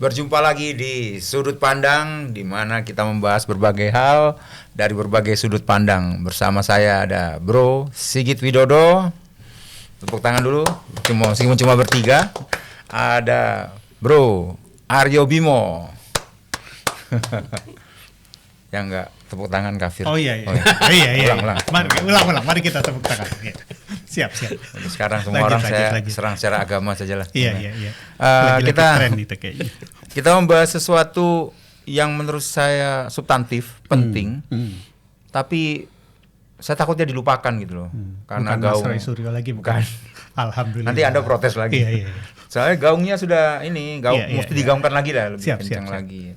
Berjumpa lagi di Sudut Pandang, di mana kita membahas berbagai hal dari berbagai sudut pandang. Bersama saya ada Bro Sigit Widodo. Tepuk tangan dulu, meskipun cuma bertiga. Ada Bro Aryo Bimo. Yang enggak tepuk tangan kafir. Oh iya. Ulang. Mari kita tepuk tangan. Siap. Sekarang semua orang saya serang secara agama sajalah. Iya. Kita membahas sesuatu yang menurut saya substantif, penting, tapi saya takutnya dilupakan gitu loh. Karena bukan gaung. Mas Roy Suryo lagi bukan. Alhamdulillah. Nanti Anda protes lagi. Iya. Soalnya gaungnya sudah mesti digaungkan lagi lah, lebih Siap. kencang lagi.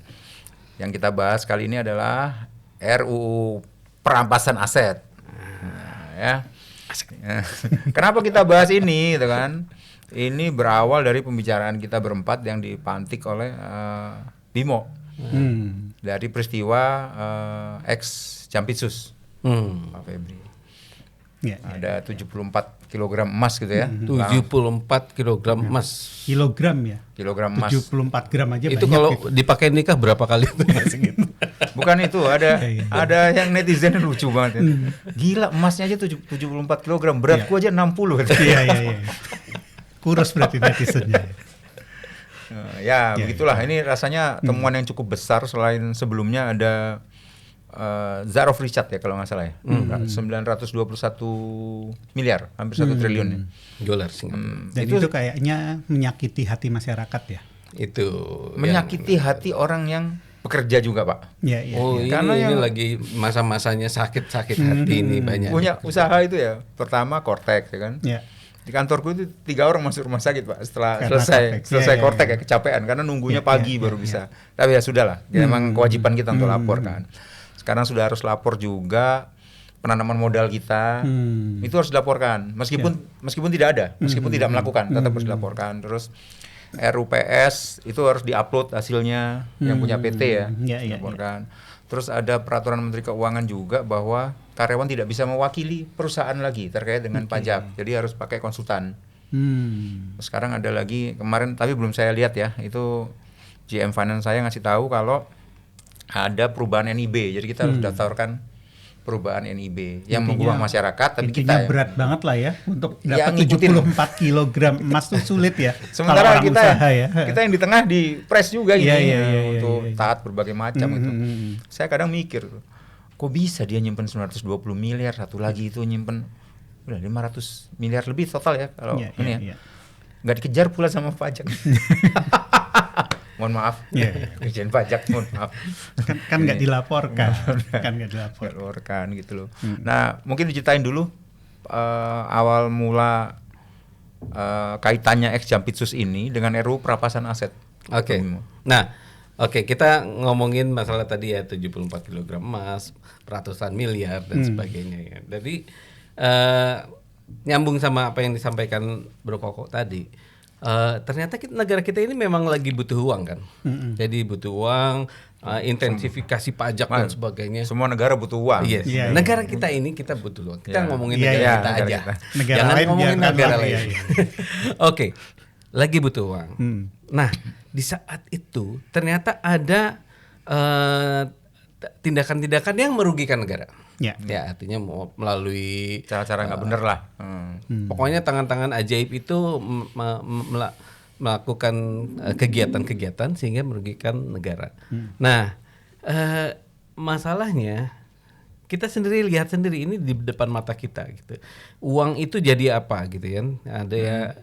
Yang kita bahas kali ini adalah RUU perampasan aset. Nah, ya. Kenapa kita bahas ini gitu kan? Ini berawal dari pembicaraan kita berempat yang dipantik oleh Bimo. Dari peristiwa ex Jampitsus. Pak Febri. Ada 74 kg emas gitu ya. 74 kg emas. Kilogram ya. Kilogram emas. 74 gram aja itu banyak. kalau dipakai nikah berapa kali itu gitu. Bukan itu, ada yang netizen lucu banget ya. Gila, emasnya aja 74 kg, beratku aja 60. Iya. Kurus berarti netizennya. Begitulah. Ini rasanya temuan yang cukup besar. Selain sebelumnya ada Zaroff Richard ya kalau nggak salah ya, 921 miliar, hampir 1 triliun ya. Dolar Singapura. Dan itu kayaknya menyakiti hati masyarakat ya. Itu menyakiti hati orang yang bekerja juga, Pak. Iya. Oh, Karena ini lagi masa-masanya sakit hati ini banyak. Punya usaha itu ya. Pertama Kortek ya kan. Iya. Di kantorku itu 3 orang masuk rumah sakit, Pak, setelah Karena selesai Kortek. Kortek ya, kecapean karena nunggunya pagi baru bisa. Tapi ya sudahlah, memang kewajiban kita untuk lapor kan. Sekarang sudah harus lapor juga penanaman modal kita. Itu harus dilaporkan. Meskipun tidak ada, meskipun tidak melakukan, tetap harus dilaporkan. Terus RUPS itu harus diupload hasilnya yang punya PT ya. Dilaporkan. Terus ada peraturan Menteri Keuangan juga bahwa karyawan tidak bisa mewakili perusahaan lagi terkait dengan pajak. Jadi harus pakai konsultan. Sekarang ada lagi kemarin, tapi belum saya lihat ya. Itu GM Finance saya ngasih tahu kalau ada perubahan NIB. Jadi kita harus daftarkan perubahan NIB yang mengubah masyarakat, tapi kita berat banget lah ya untuk dapat 74 kg emas tuh sulit ya. Sementara kita ya. Kita yang di tengah di press juga untuk Iya. taat berbagai macam itu. Saya kadang mikir, kok bisa dia nyimpen 920 miliar, satu lagi itu nyimpen udah 500 miliar lebih total ya kalau ini ya. Nggak dikejar pula sama pajak. Mohon maaf, Dirjen Pajak, mohon maaf. Kan nggak dilaporkan, dilaporkan gitu loh. Nah, mungkin diceritain dulu awal mula kaitannya ex Jampitsus ini dengan RUU perampasan aset. Oke. Nah, kita ngomongin masalah tadi ya 74 kg emas, ratusan miliar dan sebagainya ya. Jadi nyambung sama apa yang disampaikan Bro Koko tadi. Ternyata negara kita ini memang lagi butuh uang kan. Jadi butuh uang, intensifikasi pajak dan sebagainya. Semua negara butuh uang. Yes. Negara kita ini kita butuh uang. Kita ngomongin negara kita aja. Negara Jangan lain ngomongin negara lain. Oke. Lagi butuh uang. Nah, di saat itu ternyata ada tindakan-tindakan yang merugikan negara. Ya, artinya melalui cara-cara nggak bener lah. Pokoknya tangan-tangan ajaib itu melakukan kegiatan-kegiatan sehingga merugikan negara. Nah, masalahnya kita sendiri lihat sendiri ini di depan mata kita gitu. Uang itu jadi apa gitu kan?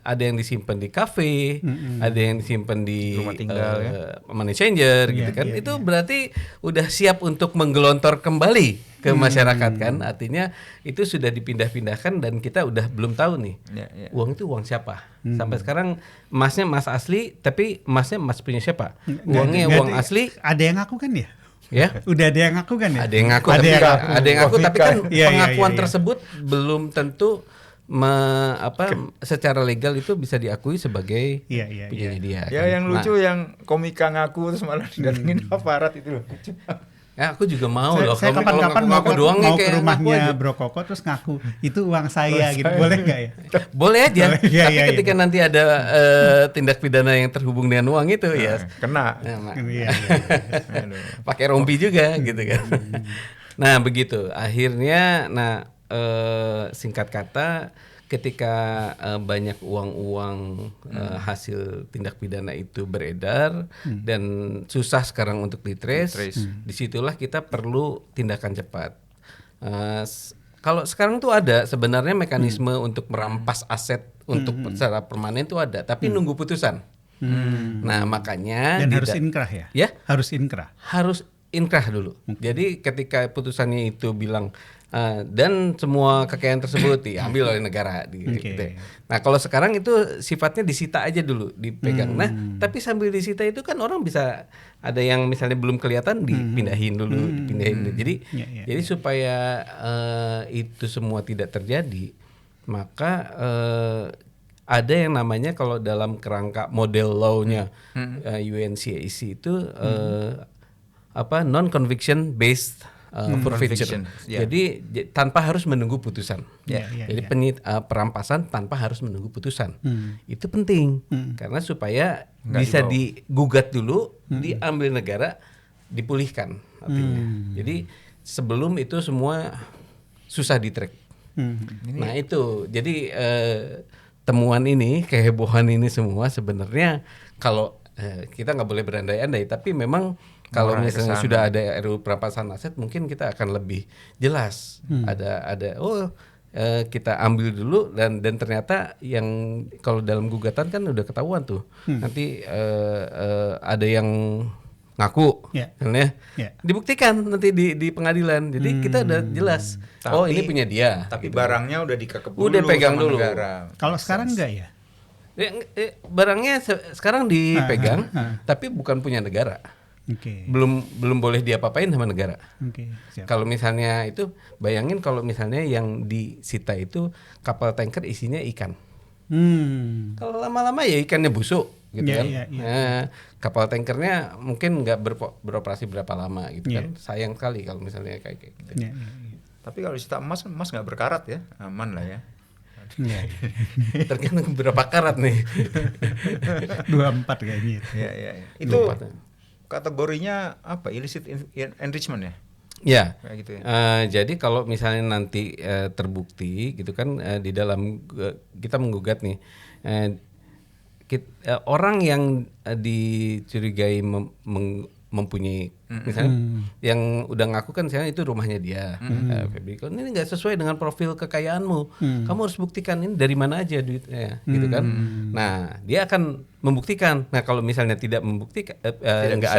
Ada yang disimpan di kafe, ada yang disimpan di rumah tinggal money changer gitu kan. Itu berarti udah siap untuk menggelontor kembali ke masyarakat kan. Artinya itu sudah dipindah-pindahkan dan kita udah belum tahu nih. Uang itu uang siapa? Sampai sekarang emasnya emas asli, tapi emasnya emas punya siapa? Uangnya uang asli. Ada yang ngaku kan ya? Ya, udah ada yang ngaku kan ya? Ada yang ngaku, tapi kan pengakuan tersebut belum tentu secara legal itu bisa diakui sebagai punyanya dia. Ya, yang lucu yang komika ngaku terus malah didatengin aparat itu loh. Ya, aku juga mau loh. Saya Kalau kapan-kapan ngaku doang nih mau ke kayak rumahnya ngaku aja. Bro Koko terus ngaku itu uang saya gitu, boleh nggak ya? Boleh aja. Iya, Tapi iya, ketika nanti ada tindak pidana yang terhubung dengan uang itu ya Kena. Iya. pakai rompi juga gitu kan. Nah, begitu. Akhirnya singkat kata ketika banyak uang-uang hasil tindak pidana itu beredar dan susah sekarang untuk ditrace, disitulah kita perlu tindakan cepat. Kalau sekarang tuh ada sebenarnya mekanisme untuk merampas aset untuk secara permanen tuh ada, tapi nunggu putusan. Nah, makanya Dan harus inkrah ya? Ya, Harus inkrah. harus inkrah dulu. Jadi ketika putusannya itu bilang dan semua kekayaan tersebut diambil oleh negara. Gitu. Nah, kalau sekarang itu sifatnya disita aja dulu, dipegang. Nah, tapi sambil disita itu kan orang bisa ada yang misalnya belum kelihatan dipindahin dulu, dipindahin. Jadi supaya itu semua tidak terjadi, maka ada yang namanya kalau dalam kerangka model law-nya UNCAC itu non conviction based forfeiture. Jadi tanpa harus menunggu putusan. Jadi perampasan tanpa harus menunggu putusan. Itu penting karena supaya bisa digugat dulu, diambil negara, dipulihkan artinya. Jadi sebelum itu semua susah di-track. Nah, itu. Jadi temuan ini, kehebohan ini semua sebenarnya kalau kita nggak boleh berandai-andai, tapi memang kalau misalnya sudah ada RUU perampasan aset, mungkin kita akan lebih jelas. Kita ambil dulu dan ternyata yang kalau dalam gugatan kan udah ketahuan tuh. Nanti ada yang ngaku, dibuktikan nanti di pengadilan. Jadi kita udah jelas. Tapi, ini punya dia. Tapi gitu. barangnya udah dikekep dulu, udah pegang sama dulu. Negara. Kalau sekarang enggak ya? Barangnya sekarang dipegang, tapi bukan punya negara. Belum boleh diapa-apain sama negara. Kalau misalnya itu, bayangin kalau misalnya yang disita itu kapal tanker isinya ikan. Kalau lama-lama ya ikannya busuk, gitu kan. Kapal tankernya mungkin nggak beroperasi berapa lama, gitu kan. Sayang sekali kalau misalnya kayak gitu. Tapi kalau disita emas nggak berkarat ya, aman lah ya. Tergantung berapa karat nih. 24 kayaknya. Itu kategorinya apa? Illicit enrichment ya? Ya. Kayak gitu ya. Jadi kalau misalnya nanti terbukti gitu kan di dalam kita menggugat nih orang yang dicurigai mempunyai misalnya yang udah ngaku kan misalnya itu rumahnya dia, Febri, ini nggak sesuai dengan profil kekayaanmu, kamu harus buktikan ini dari mana aja duitnya, gitu kan. Nah, dia akan membuktikan. Nah, kalau misalnya tidak membuktikan, nggak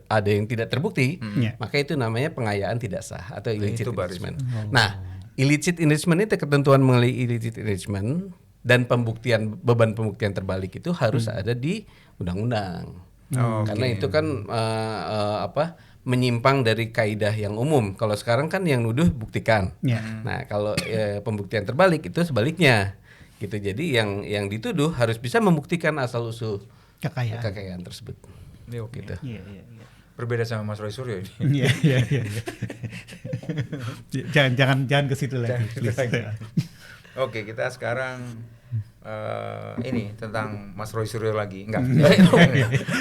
ada yang tidak terbukti, maka itu namanya pengayaan tidak sah atau illicit enrichment. Nah, illicit enrichment itu ketentuan mengenai illicit enrichment dan beban pembuktian terbalik itu harus ada di undang-undang. Karena itu kan menyimpang dari kaidah yang umum. Kalau sekarang kan yang nuduh buktikan. Nah, kalau pembuktian terbalik itu sebaliknya. Gitu. Jadi yang dituduh harus bisa membuktikan asal usul kekayaan tersebut. Gitu. Berbeda sama Mas Roy Suryo ini. Jangan ke situ lagi. Oke, kita sekarang ini tentang Mas Roy Suryo lagi, enggak?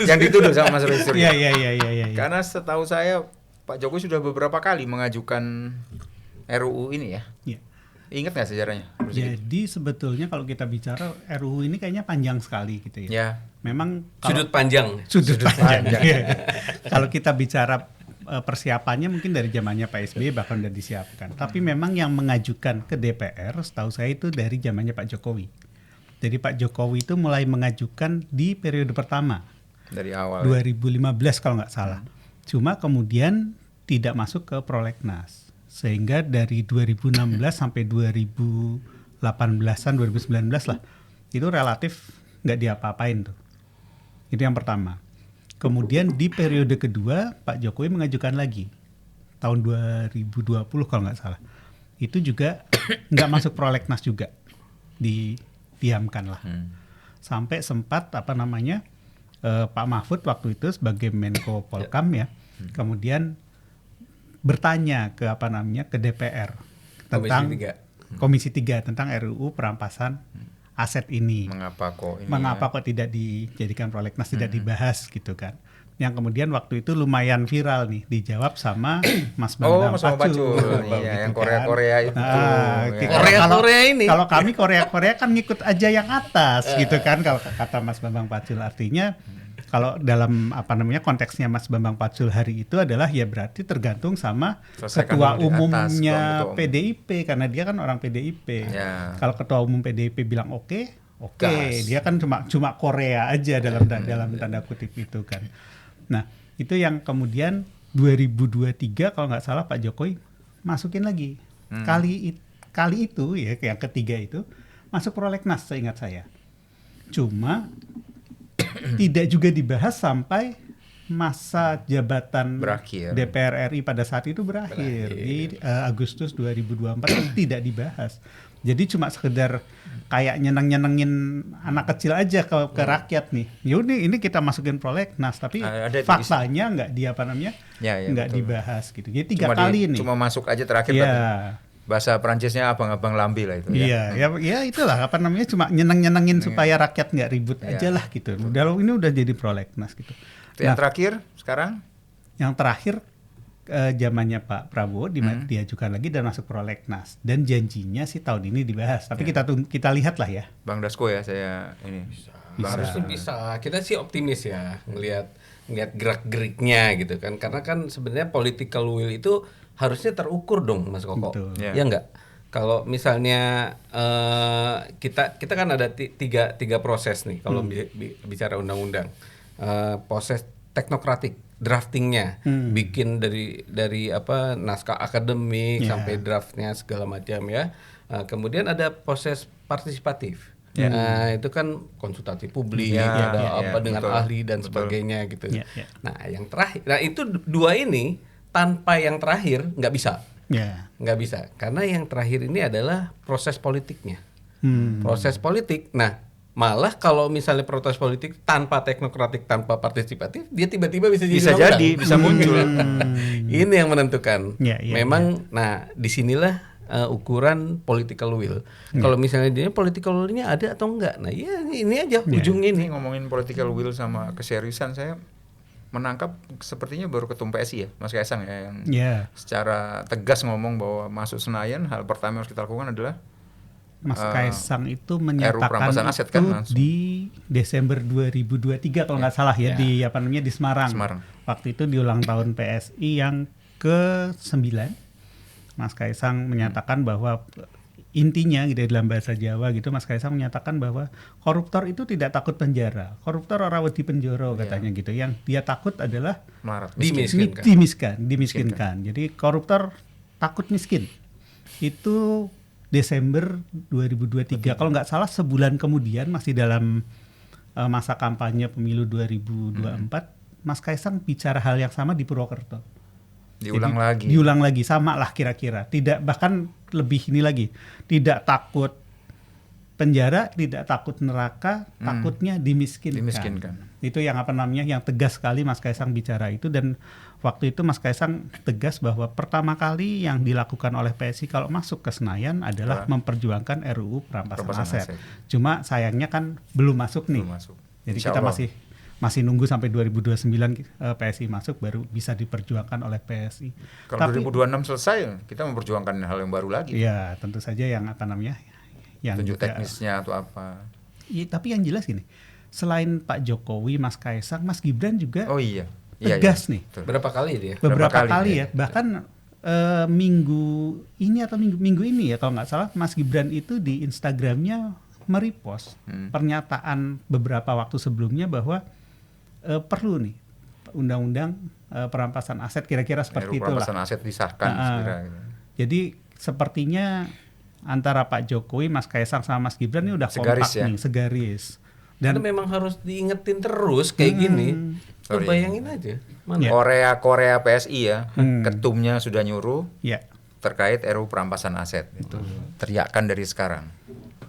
Yang dituduh sama Mas Roy Suryo. Iya. Karena setahu saya Pak Jokowi sudah beberapa kali mengajukan RUU ini ya. Ingat nggak sejarahnya? Jadi sebetulnya kalau kita bicara RUU ini kayaknya panjang sekali gitu ya. Memang sudut panjang. Kalau kita bicara persiapannya mungkin dari zamannya Pak SBY bahkan udah disiapkan. Tapi memang yang mengajukan ke DPR setahu saya itu dari zamannya Pak Jokowi. Jadi Pak Jokowi itu mulai mengajukan di periode pertama. Dari awal. 2015 kalau nggak salah. Cuma kemudian tidak masuk ke prolegnas. Sehingga dari 2016 sampai 2018-an, 2019 lah. Itu relatif nggak diapa-apain tuh. Itu yang pertama. Kemudian di periode kedua Pak Jokowi mengajukan lagi. Tahun 2020 kalau nggak salah. Itu juga nggak masuk prolegnas juga. Diamkan lah. Sampai sempat Pak Mahfud waktu itu sebagai Menko Polkam ya, kemudian bertanya ke ke DPR tentang Komisi 3 tentang RUU perampasan aset ini. Mengapa kok tidak dijadikan prolegnas, tidak dibahas gitu kan. Yang kemudian waktu itu lumayan viral nih, dijawab sama Mas Bambang Pacul. Iya, yang Korea-Korea itu. Korea ini. Kalau kami Korea-Korea kan ngikut aja yang atas gitu kan, kalau kata Mas Bambang Pacul. Artinya kalau dalam konteksnya Mas Bambang Pacul hari itu adalah ya berarti tergantung sama ketua umumnya PDIP, karena dia kan orang PDIP. Ya. Kalau ketua umum PDIP bilang oke, dia kan cuma Korea aja dalam tanda kutip itu kan. Nah, itu yang kemudian 2023 kalau nggak salah Pak Jokowi masukin lagi. Kali itu ya, yang ketiga itu masuk prolegnas seingat saya. Cuma tidak juga dibahas sampai masa jabatan DPR RI pada saat itu berakhir. Di Agustus 2024 itu tidak dibahas. Jadi cuma sekedar kayak nyenengin anak kecil aja ke rakyat nih. Yaudah ini kita masukin prolegnas, tapi faktanya nggak nggak dibahas gitu. Jadi 3 kali ini. Cuma masuk aja terakhir. Ya. Bahasa Perancisnya abang-abang lambi lah itu. Iya, itulah cuma nyenengin supaya rakyat nggak ribut aja lah gitu. Ini udah jadi prolegnas gitu. Yang terakhir sekarang? Yang terakhir zamannya Pak Prabowo diajukan lagi dan masuk prolegnas, dan janjinya sih tahun ini dibahas. Tapi kita lihat lah ya. Bang Dasko ya, saya ini. Bisa. Kita sih optimis ya ngelihat gerak-geriknya gitu kan. Karena kan sebenarnya political will itu harusnya terukur dong, Mas Koko. Ya enggak? Kalau misalnya kita kan ada tiga proses nih kalau bicara undang-undang. Proses teknokratik, draftingnya, bikin dari naskah akademik sampai draftnya segala macam ya. Kemudian ada proses partisipatif. Itu kan konsultasi publik, dengan ahli dan sebagainya gitu. Nah, yang terakhir, itu dua ini tanpa yang terakhir nggak bisa. Nggak bisa, karena yang terakhir ini adalah proses politiknya. Proses politik. Nah, malah kalau misalnya proses politik tanpa teknokratik, tanpa partisipatif, dia tiba-tiba bisa bisa muncul. Ini yang menentukan. Memang, nah disinilah ukuran political will. Kalau misalnya dia political will-nya ada atau enggak, nah ini aja ujungnya ini. Ngomongin political will sama keseriusan, saya menangkap sepertinya baru Ketum PSI ya, Mas Kaisang ya, yang secara tegas ngomong bahwa masuk Senayan hal pertama yang harus kita lakukan adalah Mas Kaisang itu menyatakan aset, itu kan, di Desember 2023 kalau nggak salah ya, di di Semarang. Waktu itu di ulang tahun PSI yang ke-9, Mas Kaisang menyatakan bahwa intinya gitu dalam bahasa Jawa gitu, Mas Kaisang menyatakan bahwa koruptor itu tidak takut penjara. Koruptor ora wedi penjara katanya gitu. Yang dia takut adalah dimiskinkan. Jadi koruptor takut miskin. Itu Desember 2023. Kalau nggak salah sebulan kemudian, masih dalam masa kampanye pemilu 2024, Mas Kaisang bicara hal yang sama di Purwokerto. Diulang lagi, sama lah kira-kira. Tidak, bahkan lebih ini lagi. Tidak takut penjara, tidak takut neraka, takutnya dimiskinkan. Itu yang yang tegas sekali Mas Kaisang bicara itu. Dan waktu itu Mas Kaisang tegas bahwa pertama kali yang dilakukan oleh PSI kalau masuk ke Senayan adalah memperjuangkan RUU perampasan aset. Cuma sayangnya kan belum masuk nih. Jadi kita masih nunggu sampai 2029 PSI masuk baru bisa diperjuangkan oleh PSI. Kalau 2026 selesai, kita memperjuangkan hal yang baru lagi. Iya, tentu saja yang yang tunjuk teknisnya atau apa. Iya, tapi yang jelas gini, selain Pak Jokowi, Mas Kaisang, Mas Gibran juga tegas nih. Berapa kali dia? Beberapa kali ya. Bahkan minggu ini atau minggu ini ya kalau nggak salah, Mas Gibran itu di Instagramnya merepost pernyataan beberapa waktu sebelumnya bahwa perlu nih undang-undang perampasan aset, kira-kira seperti itu lah. Perampasan aset disahkan segera. Jadi sepertinya antara Pak Jokowi, Mas Kaisang sama Mas Gibran ini udah kompak nih, segaris. Dan memang harus diingetin terus kayak gini. Bayangin aja. Korea PSI ya, ketumnya sudah nyuruh terkait RUU perampasan aset. Itu teriakan dari sekarang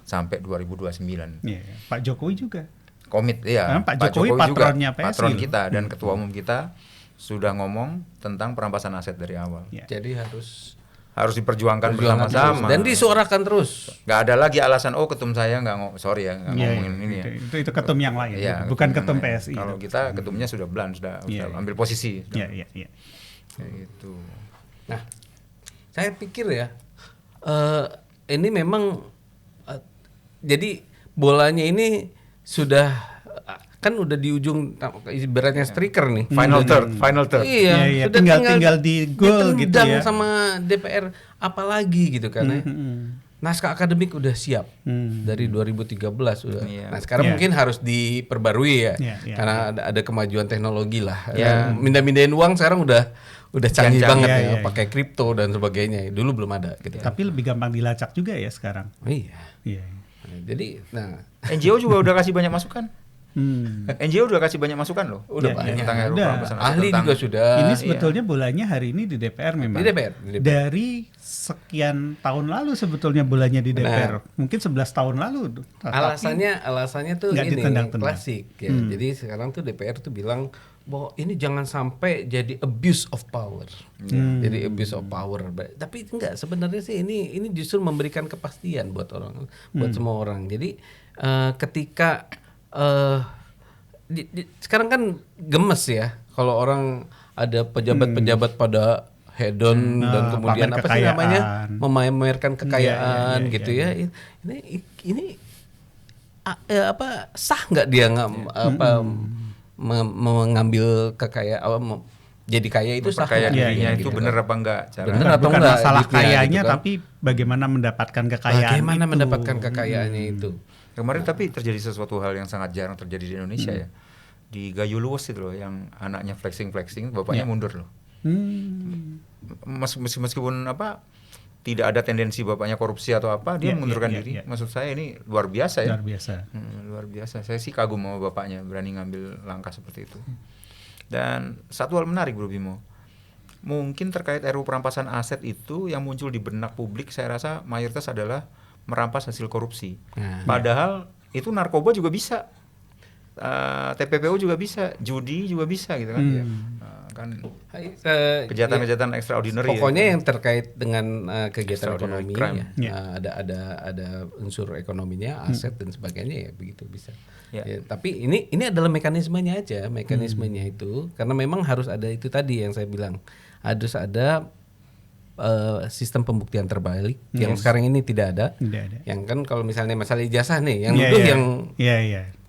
sampai 2029. Pak Jokowi juga komit, ya. Pak Jokowi patronnya PSI, patron kita dan ketua umum kita sudah ngomong tentang perampasan aset dari awal. Jadi harus diperjuangkan bersama-sama dan disuarakan terus. Nggak ada lagi alasan ketum saya nggak ngomongin ini ya. Itu ketum yang lain, bukan ketum PSI. Kalau kita ketumnya sudah ambil posisi. Kayak gitu. Nah, saya pikir ya ini memang jadi bolanya ini sudah kan udah di ujung ibaratnya striker nih, final third. Iya, sudah tinggal di gol gitu ya. sama DPR apalagi gitu kan ya. Naskah akademik udah siap dari 2013 udah. Nah, sekarang mungkin harus diperbarui ya. Karena ada kemajuan teknologi lah. Mindah-mindahin uang sekarang udah canggih banget ya, pakai kripto dan sebagainya. Dulu belum ada gitu. Tapi lebih gampang dilacak juga ya sekarang. Iya. Jadi NGO juga udah kasih banyak masukan. NGO udah kasih banyak masukan loh. Udah banyak. Ahli juga sudah. Ini sebetulnya bolanya hari ini di DPR memang. Di DPR. Dari sekian tahun lalu sebetulnya bolanya di DPR. Mungkin 11 tahun lalu. Alasannya tuh ini klasik ya. Jadi sekarang tuh DPR tuh bilang bahwa ini jangan sampai jadi abuse of power. Jadi abuse of power. Tapi enggak, sebenarnya sih ini justru memberikan kepastian buat orang, buat semua orang. Jadi ketika sekarang kan gemes ya kalau orang ada pejabat-pejabat pada hedon dan kemudian apa sih namanya memamerkan kekayaan gitu ya. Ini sah nggak dia mengambil kekayaan jadi kaya itu sah dirinya itu benar apa enggak? Benar atau enggak? Masalah kayanya gitu kan? Tapi bagaimana mendapatkan kekayaan? Mendapatkan kekayaannya itu? Kemarin tapi terjadi sesuatu hal yang sangat jarang terjadi di Indonesia ya. Di Gayo Luwes itu loh, yang anaknya flexing, bapaknya mundur loh. Meskipun tidak ada tendensi bapaknya korupsi atau apa, dia mengundurkan diri. Maksud saya ini luar biasa ya. Luar biasa. Saya sih kagum sama bapaknya berani ngambil langkah seperti itu. Dan satu hal menarik Bro Bimo, mungkin terkait RUU perampasan aset itu yang muncul di benak publik, saya rasa mayoritas adalah merampas hasil korupsi. Padahal itu narkoba juga bisa, TPPU juga bisa, judi juga bisa gitu kan. Kan kejahatan extraordinary. Pokoknya yang terkait dengan kegiatan ekonomi ada unsur ekonominya, aset dan sebagainya ya begitu bisa. Ya, tapi ini adalah mekanismenya aja, itu karena memang harus ada itu tadi yang saya bilang, harus ada sistem pembuktian terbalik yang sekarang ini tidak ada. Yang kan kalau misalnya masalah ijazah nih, yang nuduh yang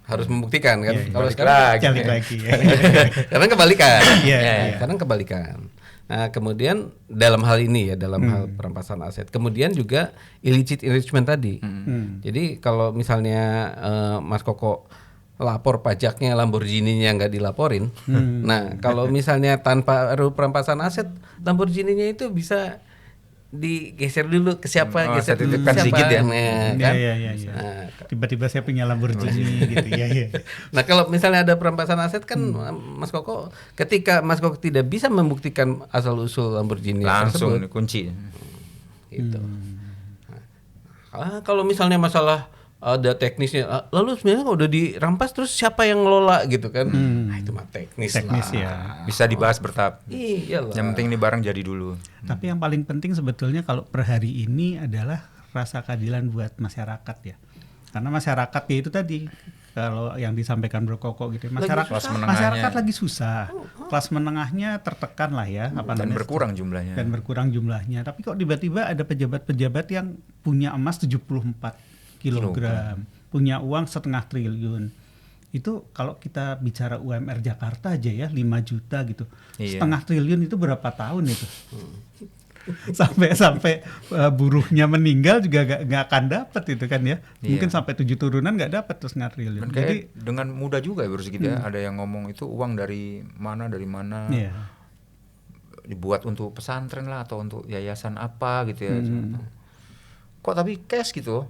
harus membuktikan kan. Kalau sekarang lagi. Karena kebalikan. Karena kebalikan. Nah, kemudian dalam hal ini ya, dalam hal perampasan aset, kemudian juga illicit enrichment tadi. Jadi kalau misalnya Mas Koko lapor pajaknya Lamborghini-nya nggak dilaporin, nah kalau misalnya tanpa perampasan aset, Lamborghini-nya itu bisa digeser dulu ke siapa, geser dulu ke siapa, sedikit ya. Nah, tiba-tiba saya punya Lamborghini gitu ya. Nah kalau misalnya ada perampasan aset kan Mas Koko, ketika Mas Koko tidak bisa membuktikan asal usul Lamborghini langsung tersebut, dikunci. Gitu. Nah, kalau misalnya masalah ada teknisnya, lalu sebenarnya kalau udah dirampas terus siapa yang ngelola gitu kan? Nah itu mah teknis lah. Ya. Bisa dibahas bertahap. Iyalah. Yang penting ini barang jadi dulu. Tapi yang paling penting sebetulnya kalau per hari ini adalah rasa keadilan buat masyarakat ya. Karena masyarakat ya itu tadi, kalau yang disampaikan Bro Koko gitu, masyarakat lagi susah. Kelas menengahnya tertekan lah ya, dan berkurang jumlahnya. Tapi kok tiba-tiba ada pejabat-pejabat yang punya emas 74 kilogram, punya uang 500 triliun. Itu kalau kita bicara UMR Jakarta aja ya 5 juta gitu. 500 triliun itu berapa tahun itu? sampai buruhnya meninggal juga nggak akan dapat itu kan ya. Mungkin sampai 7 turunan nggak dapat tuh 500 triliun. Jadi dengan mudah juga ya bersih ya. Ada yang ngomong itu uang dari mana dibuat untuk pesantren lah atau untuk yayasan apa gitu ya. Kok tapi cash gitu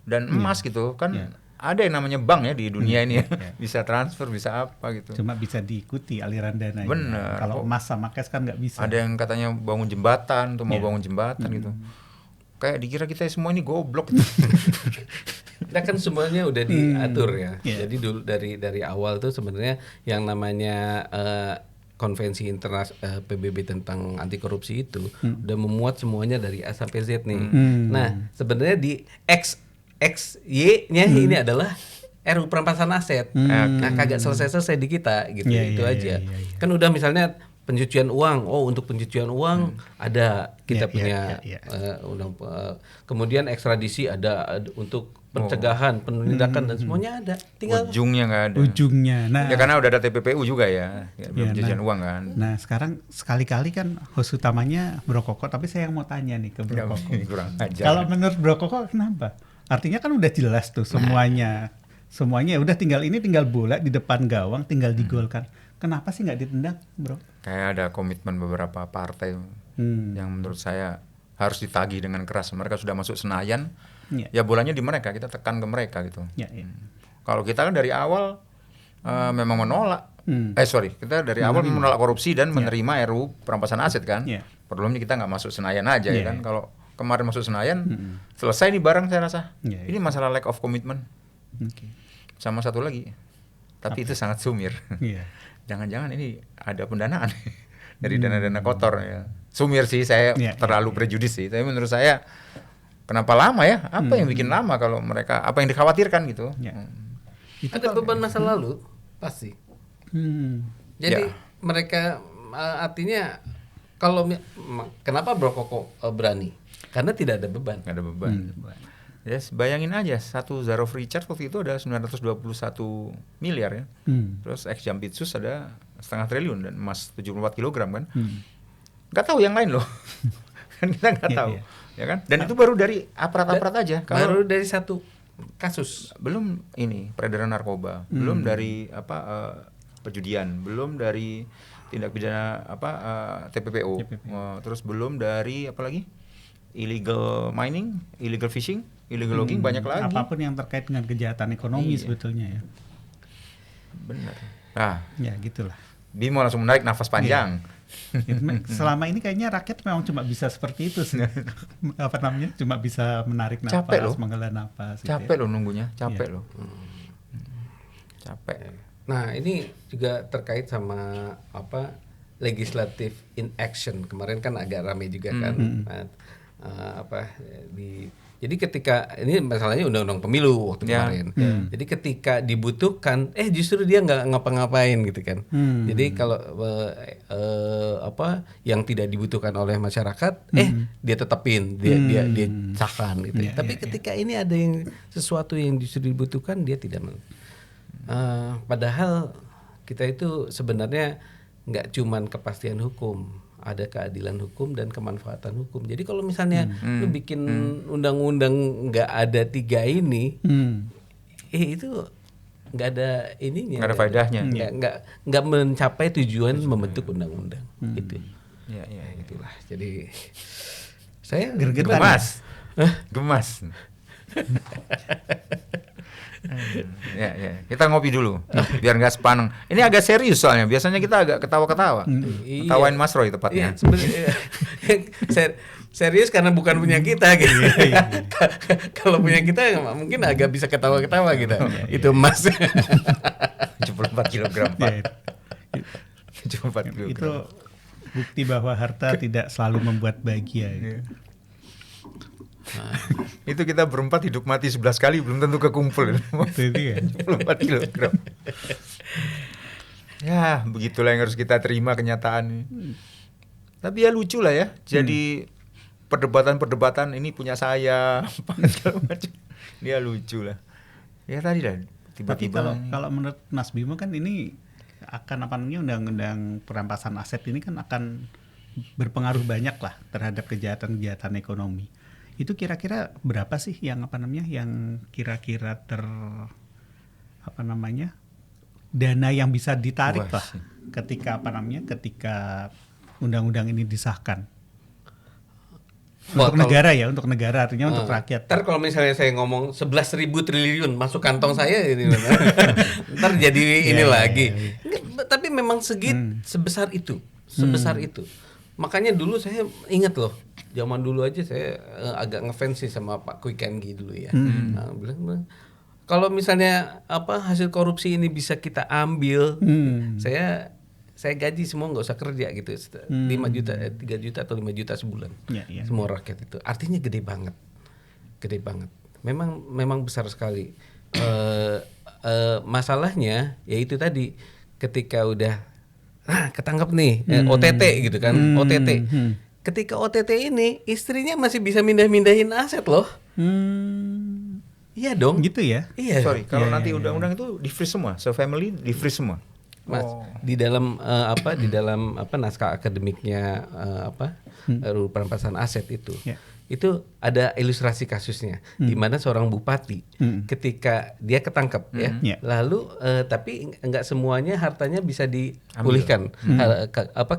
dan emas gitu kan. Ada yang namanya bank ya di dunia ini ya. Bisa transfer, bisa apa gitu. Cuma bisa diikuti aliran dananya. Bener. Kalau emas sama cash kan nggak bisa. Ada yang katanya bangun jembatan tuh mau bangun jembatan gitu. Kayak dikira kita semua ini goblok. Kita kan semuanya udah diatur ya. Jadi dulu dari awal tuh sebenarnya yang namanya konvensi internasional PBB tentang anti korupsi itu udah memuat semuanya dari A sampai Z nih. Nah, sebenarnya di XY-nya ini adalah RU perampasan aset. Nah, kagak selesai-selesai di kita gitu. Itu aja. Kan udah misalnya pencucian uang. Oh, untuk pencucian uang ada kita punya kemudian ekstradisi ada untuk pencegahan, penindakan dan semuanya ada. Tinggal ujungnya nggak ada. Nah, ya karena udah ada TPPU juga ya pencucian uang kan. Nah, sekarang sekali-kali kan host utamanya Bro Koko, tapi saya mau tanya nih ke Bro Koko. Kalau menurut Bro Koko kenapa? Artinya kan udah jelas tuh semuanya. Semuanya udah tinggal bola di depan gawang tinggal digolkan. Kenapa sih nggak ditendang, Bro? Kayak ada komitmen beberapa partai yang menurut saya harus ditagih dengan keras. Mereka sudah masuk Senayan, ya bolanya di mereka, kita tekan ke mereka gitu. Kalau kita kan dari awal memang menolak, kita dari awal menolak korupsi dan menerima RUU perampasan aset kan. Problemnya kita nggak masuk Senayan aja ya kan. Kalau kemarin masuk Senayan, selesai nih barang saya rasa. Ini masalah lack of commitment. Sama satu lagi, tapi itu sangat sumir. Jangan-jangan ini ada pendanaan dari dana-dana kotor ya. Sumir sih, saya terlalu prejudis sih. Tapi menurut saya kenapa lama ya? Apa yang bikin lama kalau mereka apa yang dikhawatirkan gitu? Itu ada beban masa lalu pasti. Jadi mereka artinya kalau kenapa Bro Koko berani? Karena tidak ada beban. Nggak ada beban. Yes, bayangin aja satu Zaro Free Charge waktu itu ada 921 miliar ya. Terus ex Jampitsus ada 0,5 triliun dan emas 74 kilogram kan. Nggak tahu yang lain loh. Kan kita nggak tahu. Ya kan? Dan itu baru dari aparat-aparat aja. Baru dari satu kasus. Belum ini peredaran narkoba, belum dari perjudian, belum dari tindak pidana TPPO. Terus belum dari apa lagi? Illegal mining, illegal fishing, illegal logging, banyak lagi. Apapun yang terkait dengan kejahatan ekonomi sebetulnya ya. Benar. Nah, ya gitulah. Bimo langsung menarik nafas panjang. Selama ini kayaknya rakyat memang cuma bisa seperti itu sih. Apa namanya? Cuma bisa menarik capek nafas, loh. menghela nafas. Capek loh nunggunya, capek loh. Capek. Nah, ini juga terkait sama legislative in action. Kemarin kan agak ramai juga kan. Jadi ketika ini masalahnya undang-undang pemilu waktu kemarin. Jadi ketika dibutuhkan justru dia nggak ngapa-ngapain gitu kan. Jadi kalau yang tidak dibutuhkan oleh masyarakat dia tetapin, dia sahkan gitu. Tapi ketika ini ada yang sesuatu yang justru dibutuhkan dia tidak padahal kita itu sebenarnya nggak cuman kepastian hukum, ada keadilan hukum dan kemanfaatan hukum. Jadi kalau misalnya lu bikin undang-undang nggak ada 3 ini, itu nggak ada ininya, nggak ada faedahnya, nggak mencapai tujuan membentuk undang-undang. Gitu. Ya, itulah. Jadi saya gemas. Ya, kita ngopi dulu biar nggak sepaneng. Ini agak serius soalnya. Biasanya kita agak ketawa-ketawa. Ketawain Mas Roy tepatnya. Serius karena bukan punya kita gitu. Kalau punya kita mungkin agak bisa ketawa-ketawa gitu. Itu Mas. 74 kilogram Pak. 74 kilogram. Itu bukti bahwa harta tidak selalu membuat bahagia. Itu kita berempat hidup mati 11 kali belum tentu kekumpul. 74 kilogram. Ya begitulah yang harus kita terima kenyataan. Tapi ya lucu lah ya. Jadi perdebatan ini punya saya. Dia lucu lah. Ya tadi lah tiba-tiba. Tapi kalau menurut Mas Bimo kan ini akan undang-undang perampasan aset ini kan akan berpengaruh banyak lah terhadap kejahatan-kejahatan ekonomi. Itu kira-kira berapa sih yang kira-kira dana yang bisa ditarik lah ketika ketika undang-undang ini disahkan untuk negara artinya untuk rakyat. Ntar kalau misalnya saya ngomong 11.000 triliun masuk kantong saya ini ntar jadi ini lagi. Tapi memang sebesar itu. Makanya dulu saya ingat loh, zaman dulu aja saya agak ngefans sih sama Pak Kwi Kengi dulu ya. Nah, bilang kalau misalnya hasil korupsi ini bisa kita ambil, saya saya gaji semua nggak usah kerja gitu, 5 juta, 3 juta atau 5 juta sebulan, semua rakyat itu, artinya gede banget. Memang besar sekali. Masalahnya yaitu tadi ketika udah ketangkep nih OTT gitu kan, OTT. Ketika OTT ini istrinya masih bisa mindahin aset loh. Iya dong. Gitu ya? Iya. Sorry, kalau nanti undang-undang itu di freeze semua, family di freeze semua. Mas, di dalam naskah akademiknya RUU perampasan aset itu ada ilustrasi kasusnya di mana seorang bupati ketika dia ketangkep lalu tapi enggak semuanya hartanya bisa dipulihkan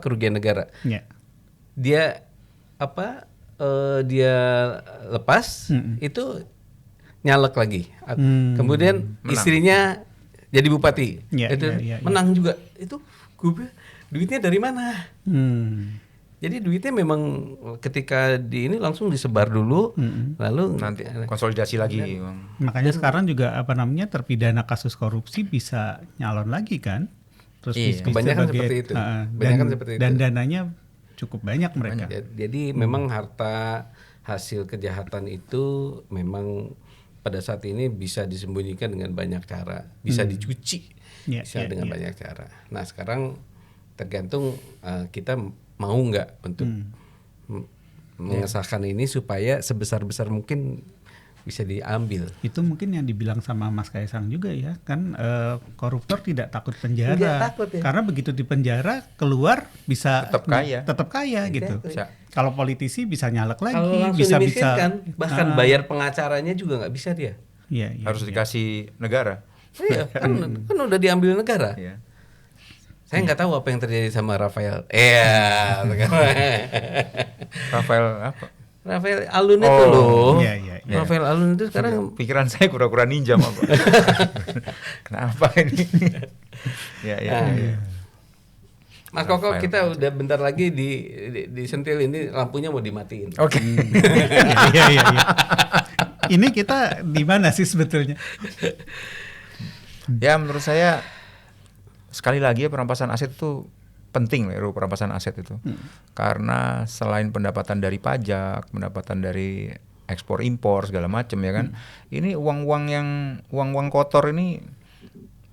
kerugian negara. Dia dia lepas itu nyalek lagi. Kemudian istrinya jadi bupati. Menang juga. Itu gue duitnya dari mana? Jadi duitnya memang ketika di ini langsung disebar dulu, lalu nanti konsolidasi lagi. Makanya sekarang juga terpidana kasus korupsi bisa nyalon lagi kan? Terus kebanyakan seperti itu. Dan dananya cukup banyak mereka. Jadi memang harta hasil kejahatan itu memang pada saat ini bisa disembunyikan dengan banyak cara, bisa dicuci, dengan banyak cara. Nah sekarang tergantung kita mau nggak untuk mengesahkan ini supaya sebesar-besar mungkin bisa diambil. Itu mungkin yang dibilang sama Mas Kaisang juga ya, kan koruptor tidak takut penjara. Tidak takut, ya. Karena begitu di penjara keluar bisa tetap kaya gitu. Kalau politisi bisa nyalek lagi, kalau bisa bahkan bayar pengacaranya juga nggak bisa dia. Harus dikasih negara. Iya, kan udah diambil negara. Saya nggak tahu apa yang terjadi sama Rafael. Rafael apa? Rafael Alun itu loh. Rafael Alun itu sekarang pikiran saya kura-kura ninja apa? Kenapa ini? Mas Koko, kita udah bentar lagi disentil ini lampunya mau dimatiin. Oke. Iya. Ini kita di mana sih sebetulnya? Ya menurut saya sekali lagi perampasan aset itu penting RUU perampasan aset itu. Karena selain pendapatan dari pajak, pendapatan dari ekspor impor segala macam ya kan. Ini uang kotor ini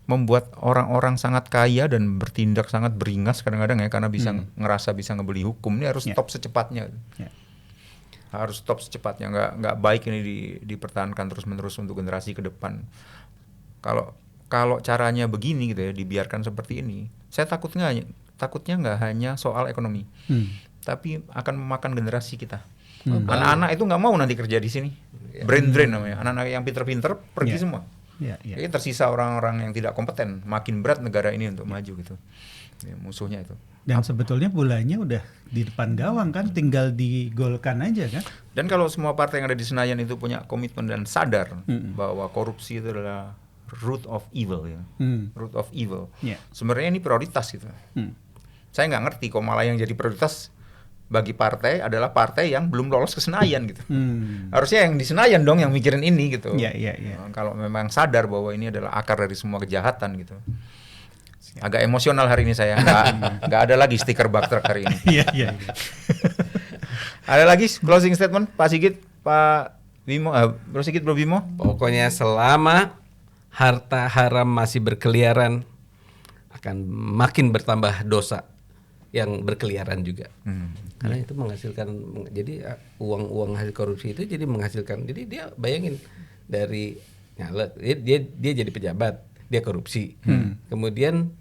membuat orang-orang sangat kaya dan bertindak sangat beringas kadang-kadang ya karena ngerasa bisa ngebeli hukum. Ini harus stop secepatnya. Harus stop secepatnya, nggak baik ini dipertahankan terus-menerus untuk generasi ke depan. Kalau caranya begini gitu ya, dibiarkan seperti ini, saya takutnya nggak hanya soal ekonomi, tapi akan memakan generasi kita. Anak-anak itu nggak mau nanti kerja di sini, brain drain namanya. Anak-anak yang pinter-pinter pergi semua. Jadi tersisa orang-orang yang tidak kompeten. Makin berat negara ini untuk maju gitu. Musuhnya itu. Dan sebetulnya bolanya udah di depan gawang kan, tinggal digolkan aja kan. Dan kalau semua partai yang ada di Senayan itu punya komitmen dan sadar bahwa korupsi itu adalah root of evil ya. Root of evil. Sebenarnya ini prioritas gitu. Saya nggak ngerti kok malah yang jadi prioritas bagi partai adalah partai yang belum lolos ke Senayan gitu. Harusnya yang di Senayan dong yang mikirin ini gitu. Kalau memang sadar bahwa ini adalah akar dari semua kejahatan gitu. Agak emosional hari ini saya, nggak ada lagi stiker Baktrek hari ini. Ada lagi closing statement Pak Sigit, Pak Bimo, Bro Sigit, Bro Bimo? Pokoknya selama harta haram masih berkeliaran akan makin bertambah dosa yang berkeliaran juga. Karena itu menghasilkan, jadi uang hasil korupsi itu jadi menghasilkan. Jadi dia bayangin dari nyalek, dia jadi pejabat, dia korupsi. Kemudian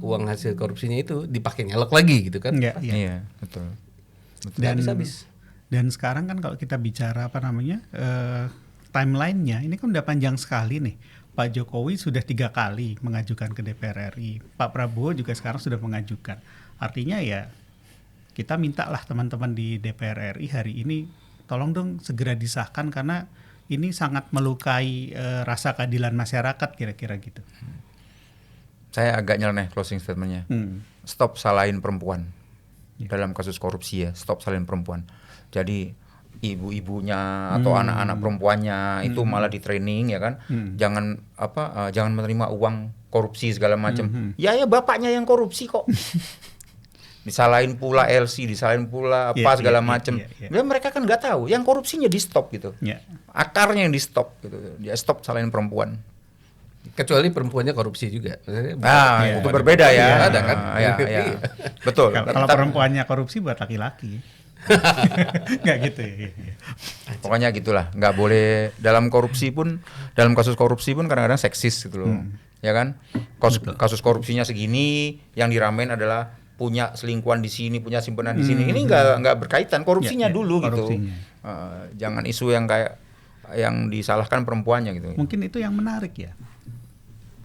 uang hasil korupsinya itu dipakai nyalek lagi gitu kan? Iya, betul. Dan habis. Dan sekarang kan kalau kita bicara timelinenya, ini kan udah panjang sekali nih. Pak Jokowi sudah 3 kali mengajukan ke DPR RI. Pak Prabowo juga sekarang sudah mengajukan. Artinya ya kita mintalah teman-teman di DPR RI hari ini tolong dong segera disahkan karena ini sangat melukai rasa keadilan masyarakat kira-kira gitu. Saya agak nyeleneh closing statementnya. Stop salahin perempuan dalam kasus korupsi ya. Stop salahin perempuan. Jadi ibu-ibunya atau anak-anak perempuannya itu malah di training ya kan, jangan menerima uang korupsi segala macam. Ya bapaknya yang korupsi kok. Disalahin pula LC, disalahin pula segala macam. Ya mereka kan nggak tahu, yang korupsinya di stop gitu, akarnya yang di stop gitu, dia stop salahin perempuan. Kecuali perempuannya korupsi juga. Itu berbeda ya. Ada kan? Betul. Kalau perempuannya korupsi buat laki-laki. Nggak gitu ya. Pokoknya gitulah, nggak boleh dalam kasus korupsi pun kadang-kadang seksis gitu loh, ya kan? Kasus korupsinya segini, yang diramein adalah punya selingkuhan di sini, punya simpanan di sini. Ini nggak berkaitan, korupsinya dulu korupsinya. Gitu. Jangan isu yang kayak yang disalahkan perempuannya gitu. Mungkin itu yang menarik ya.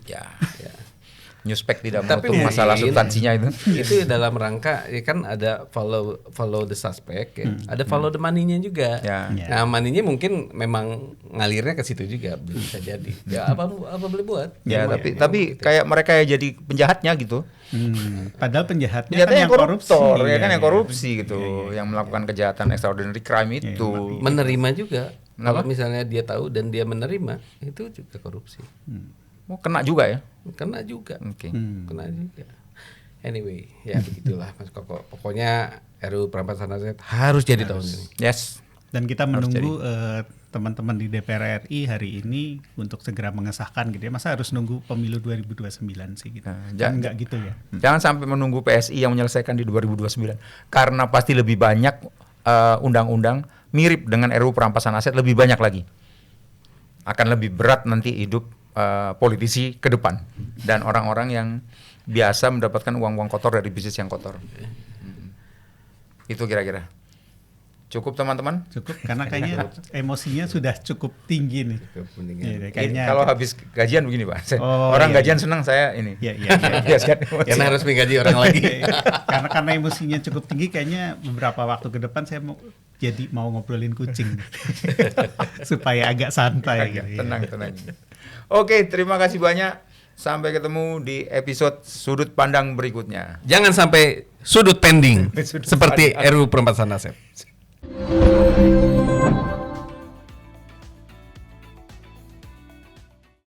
Ya. Newspek tidak menutup masalah substansinya itu. Itu dalam rangka ya kan ada follow the suspect ya. Ada follow the money-nya juga. Nah, money-nya mungkin memang ngalirnya ke situ juga, bisa jadi. Ya apa boleh buat. Ya, tapi kayak mereka ya jadi penjahatnya gitu. Padahal penjahatnya kan yang koruptor, ya kan yang korupsi gitu, yang melakukan kejahatan extraordinary crime itu. Menerima juga. Kalau misalnya dia tahu dan dia menerima, itu juga korupsi. Kena juga ya? Kena juga. Okay. Kena juga. Anyway, ya begitulah Mas Koko. Pokoknya RUU Perampasan Aset harus jadi tahun ini. Yes. Dan kita menunggu teman-teman di DPR RI hari ini untuk segera mengesahkan gitu ya. Masa harus nunggu pemilu 2029 sih gitu. Enggak gitu ya. Jangan sampai menunggu PSI yang menyelesaikan di 2029. Karena pasti lebih banyak undang-undang mirip dengan RUU Perampasan Aset, lebih banyak lagi. Akan lebih berat nanti hidup politisi ke depan dan orang-orang yang biasa mendapatkan uang-uang kotor dari bisnis yang kotor. Itu kira-kira. Cukup teman-teman? Cukup, karena kayaknya emosinya sudah cukup tinggi nih. Kayaknya kalau habis gajian begini Pak. Orang gajian senang, saya ini. Karena harus menggaji orang lagi. Karena emosinya cukup tinggi, kayaknya beberapa waktu ke depan saya mau ngobrolin kucing supaya agak santai. Tenang. Oke, terima kasih banyak. Sampai ketemu di episode Sudut Pandang berikutnya. Jangan sampai sudut pending seperti RUU Perampasan Aset.